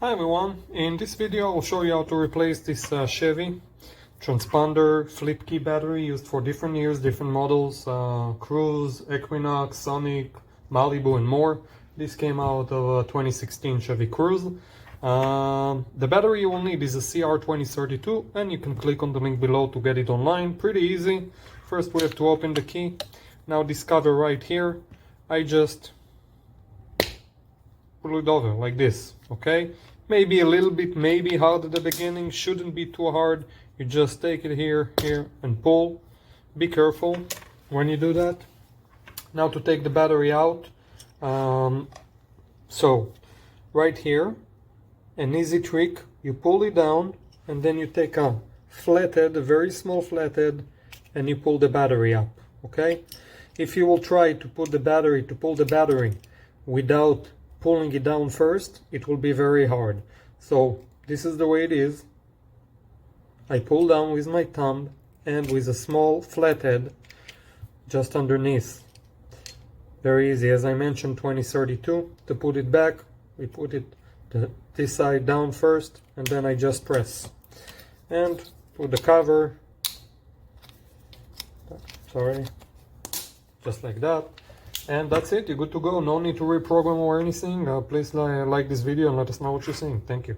Hi everyone, in this video I'll show you how to replace this Chevy transponder flip key battery used for different years, different models, Cruze, Equinox, Sonic, Malibu and more. This came out of a 2016 Chevy Cruze. The battery you will need is a CR2032 and you can click on the link below to get it online. Pretty easy. First we have to open the key. Now this cover right here, I just pull it over like this, okay? Maybe a little bit, maybe hard at the beginning, shouldn't be too hard. You just take it here, and pull. Be careful when you do that. Now to take the battery out. So, right here, an easy trick, you pull it down and then you take a flathead, a very small flathead, and you pull the battery up, okay? If you will try to pull the battery without pulling it down first, it will be very hard. So this is the way it is. I pull down with my thumb and with a small flathead just underneath. Very easy. As I mentioned, 2032. To put it back, we put it this side down first and then I just press and put the cover, just like that. And that's it, you're good to go. No need to reprogram or anything. Please like this video and let us know what you're seeing. Thank you.